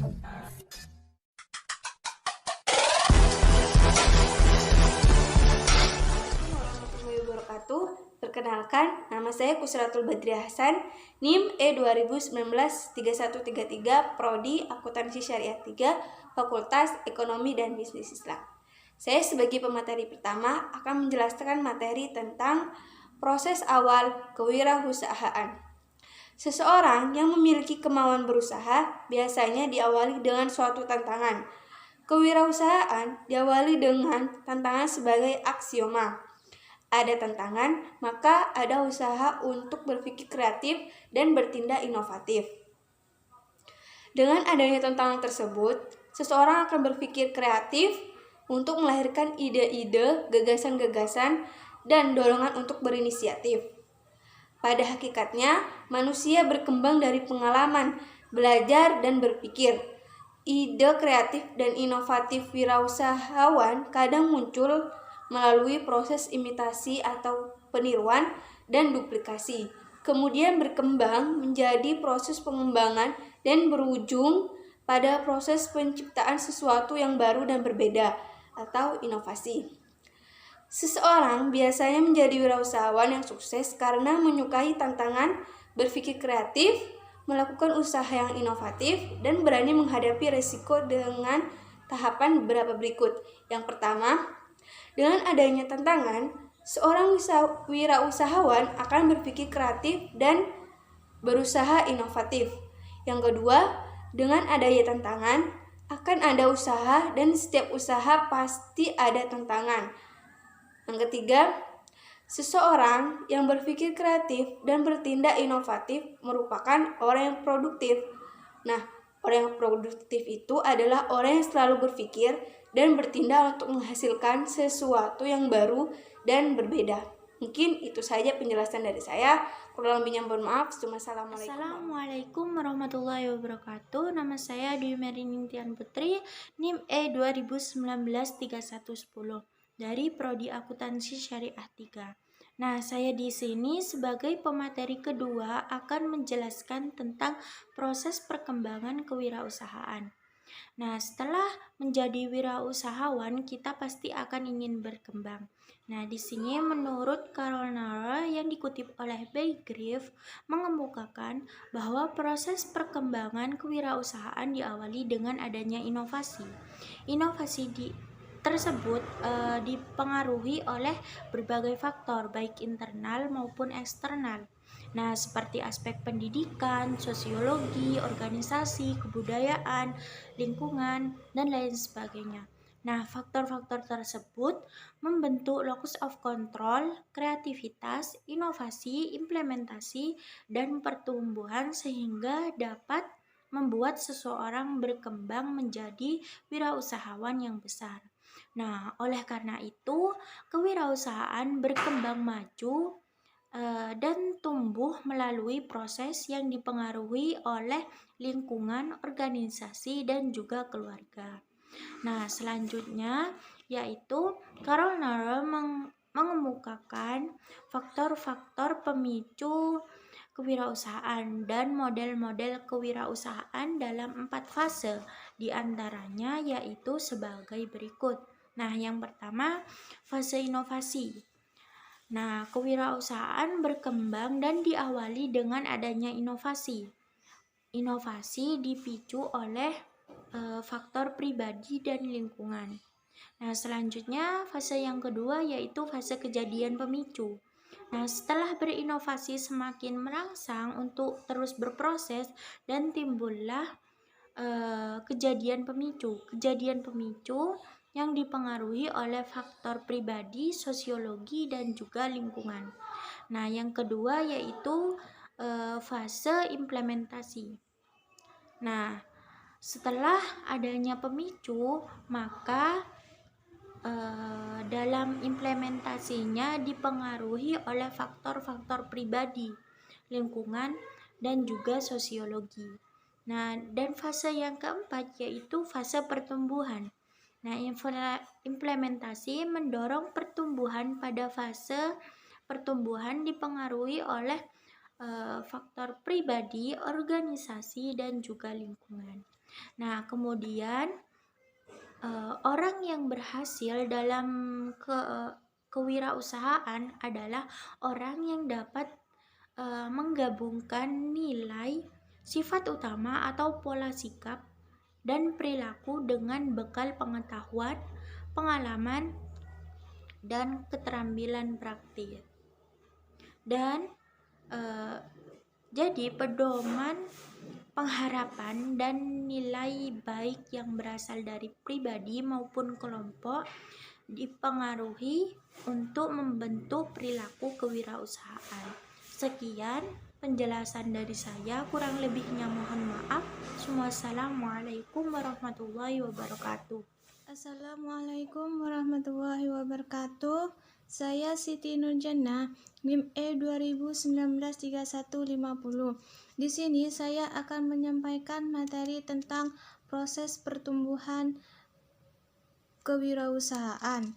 Warahmatullahi wabarakatuh. Perkenalkan, nama saya Kusratul Badri Hasan, NIM E2019-3133, Prodi Akuntansi Syariah 3, Fakultas Ekonomi dan Bisnis Islam. Saya sebagai pemateri pertama akan menjelaskan materi tentang proses awal kewirausahaan. Seseorang yang memiliki kemauan berusaha biasanya diawali dengan suatu tantangan. Kewirausahaan diawali dengan tantangan sebagai aksioma. Ada tantangan, maka ada usaha untuk berpikir kreatif dan bertindak inovatif. Dengan adanya tantangan tersebut, seseorang akan berpikir kreatif untuk melahirkan ide-ide, gagasan-gagasan, dan dorongan untuk berinisiatif. Pada hakikatnya, manusia berkembang dari pengalaman, belajar, dan berpikir. Ide kreatif dan inovatif wirausahawan kadang muncul melalui proses imitasi atau peniruan dan duplikasi. Kemudian berkembang menjadi proses pengembangan dan berujung pada proses penciptaan sesuatu yang baru dan berbeda atau inovasi. Seseorang biasanya menjadi wirausahawan yang sukses karena menyukai tantangan, berpikir kreatif, melakukan usaha yang inovatif, dan berani menghadapi risiko dengan tahapan beberapa berikut. Yang pertama, dengan adanya tantangan, seorang wirausahawan akan berpikir kreatif dan berusaha inovatif. Yang kedua, dengan adanya tantangan, akan ada usaha dan setiap usaha pasti ada tantangan. Yang ketiga, seseorang yang berpikir kreatif dan bertindak inovatif merupakan orang yang produktif. Nah, orang yang produktif itu adalah orang yang selalu berpikir dan bertindak untuk menghasilkan sesuatu yang baru dan berbeda. Mungkin itu saja penjelasan dari saya. Kurang lebihnya mohon maaf. Assalamualaikum warahmatullahi wabarakatuh. Nama saya Dwi Merintian Putri, NIM E2019-3110 dari Prodi Akuntansi Syariah 3. Nah, saya di sini sebagai pemateri kedua akan menjelaskan tentang proses perkembangan kewirausahaan. Nah, setelah menjadi wirausahawan, kita pasti akan ingin berkembang. Nah, di sini menurut Carol Nara yang dikutip oleh Baygrave mengemukakan bahwa proses perkembangan kewirausahaan diawali dengan adanya inovasi. Inovasi tersebut dipengaruhi oleh berbagai faktor baik internal maupun eksternal. Nah, seperti aspek pendidikan, sosiologi, organisasi, kebudayaan, lingkungan, dan lain sebagainya. Nah, faktor-faktor tersebut membentuk locus of control, kreativitas, inovasi, implementasi, dan pertumbuhan sehingga dapat membuat seseorang berkembang menjadi wirausahawan yang besar. Nah, oleh karena itu, kewirausahaan berkembang maju dan tumbuh melalui proses yang dipengaruhi oleh lingkungan, organisasi, dan juga keluarga. Nah, selanjutnya yaitu Carol Nara mengemukakan faktor-faktor pemicu kewirausahaan dan model-model kewirausahaan dalam 4 fase, diantaranya yaitu sebagai berikut. Nah, yang pertama, fase inovasi. Nah, kewirausahaan berkembang dan diawali dengan adanya inovasi. Inovasi dipicu oleh faktor pribadi dan lingkungan. Nah, selanjutnya fase yang kedua yaitu fase kejadian pemicu. Nah, setelah berinovasi semakin merangsang untuk terus berproses dan timbullah kejadian pemicu. Kejadian pemicu yang dipengaruhi oleh faktor pribadi, sosiologi, dan juga lingkungan. Nah, yang kedua yaitu fase implementasi. Nah, setelah adanya pemicu, maka dalam implementasinya dipengaruhi oleh faktor-faktor pribadi, lingkungan, dan juga sosiologi. Nah, dan fase yang keempat yaitu fase pertumbuhan. Nah, implementasi mendorong pertumbuhan. Pada fase pertumbuhan dipengaruhi oleh faktor pribadi, organisasi, dan juga lingkungan. Nah, kemudian orang yang berhasil dalam kewirausahaan adalah orang yang dapat menggabungkan nilai, sifat utama atau pola sikap dan perilaku dengan bekal pengetahuan, pengalaman, dan keterampilan praktis. Dan jadi pedoman pengharapan dan nilai baik yang berasal dari pribadi maupun kelompok dipengaruhi untuk membentuk perilaku kewirausahaan. Sekian penjelasan dari saya, kurang lebihnya mohon maaf. Wassalamualaikum warahmatullahi wabarakatuh. Assalamualaikum warahmatullahi wabarakatuh. Saya Siti Nurjannah, NIM E 20193150. Di sini saya akan menyampaikan materi tentang proses pertumbuhan kewirausahaan.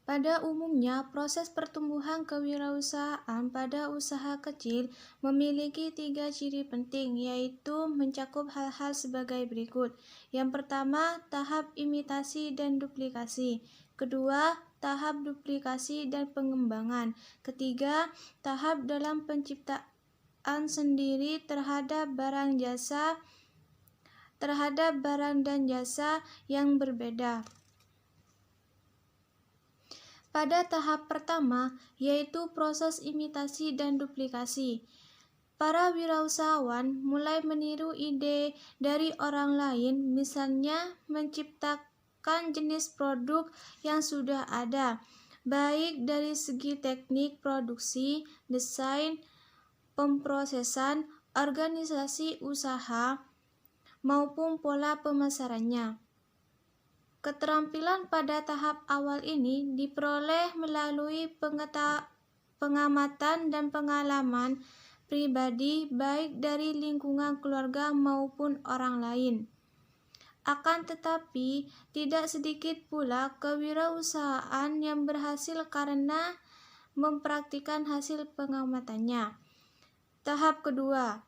Pada umumnya, proses pertumbuhan kewirausahaan pada usaha kecil memiliki 3 ciri penting, yaitu mencakup hal-hal sebagai berikut. Yang pertama, tahap imitasi dan duplikasi. Kedua, tahap duplikasi dan pengembangan. Ketiga, tahap dalam penciptaan sendiri terhadap barang dan jasa yang berbeda. Pada tahap pertama, yaitu proses imitasi dan duplikasi, para wirausahawan mulai meniru ide dari orang lain, misalnya menciptakan jenis produk yang sudah ada, baik dari segi teknik produksi, desain, pemrosesan, organisasi usaha, maupun pola pemasarannya. Keterampilan pada tahap awal ini diperoleh melalui pengamatan dan pengalaman pribadi baik dari lingkungan keluarga maupun orang lain. Akan tetapi, tidak sedikit pula kewirausahaan yang berhasil karena mempraktikkan hasil pengamatannya. Tahap kedua,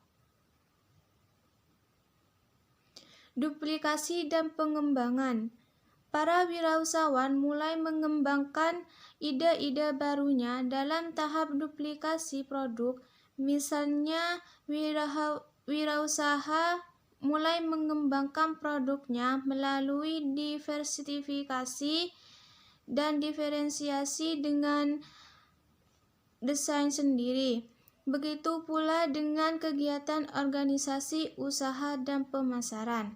duplikasi dan pengembangan. Para wirausahawan mulai mengembangkan ide-ide barunya dalam tahap duplikasi produk. Misalnya, wirausaha mulai mengembangkan produknya melalui diversifikasi dan diferensiasi dengan desain sendiri. Begitu pula dengan kegiatan organisasi usaha dan pemasaran.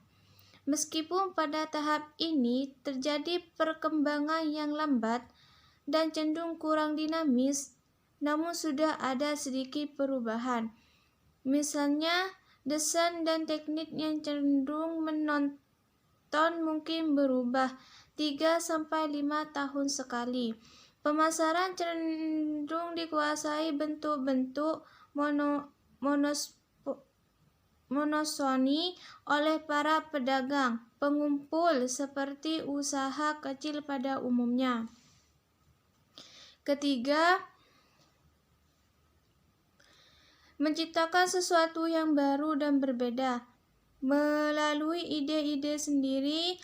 Meskipun pada tahap ini terjadi perkembangan yang lambat dan cenderung kurang dinamis, namun sudah ada sedikit perubahan. Misalnya, desain dan teknik yang cenderung menonton mungkin berubah 3-5 tahun sekali. Pemasaran cenderung dikuasai bentuk-bentuk monosoni oleh para pedagang pengumpul seperti usaha kecil pada umumnya. Ketiga, menciptakan sesuatu yang baru dan berbeda. Melalui ide-ide sendiri,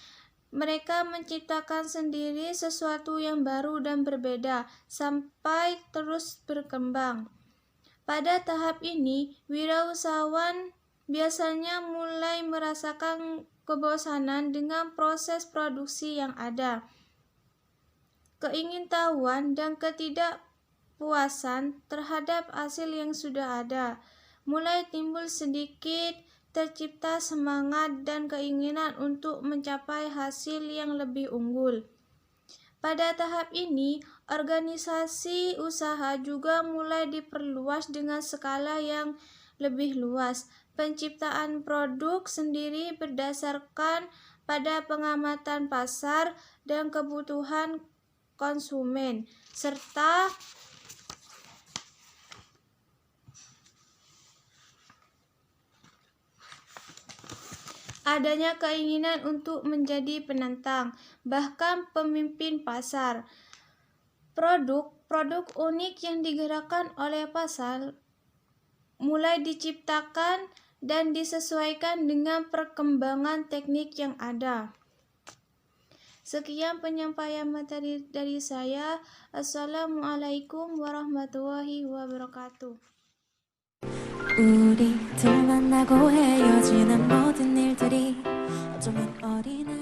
mereka menciptakan sendiri sesuatu yang baru dan berbeda sampai terus berkembang. Pada tahap ini, wirausahawan biasanya mulai merasakan kebosanan dengan proses produksi yang ada. Keingintahuan dan ketidakpuasan terhadap hasil yang sudah ada mulai timbul sedikit, tercipta semangat dan keinginan untuk mencapai hasil yang lebih unggul. Pada tahap ini, organisasi usaha juga mulai diperluas dengan skala yang lebih luas. Penciptaan produk sendiri berdasarkan pada pengamatan pasar dan kebutuhan konsumen, serta adanya keinginan untuk menjadi penantang, bahkan pemimpin pasar. Produk produk unik yang digerakkan oleh pasar mulai diciptakan dan disesuaikan dengan perkembangan teknik yang ada. Sekian penyampaian materi dari saya. Assalamualaikum warahmatullahi wabarakatuh. 우리 둘 만나고 헤어지는 모든 일들이 어쩌면 어린아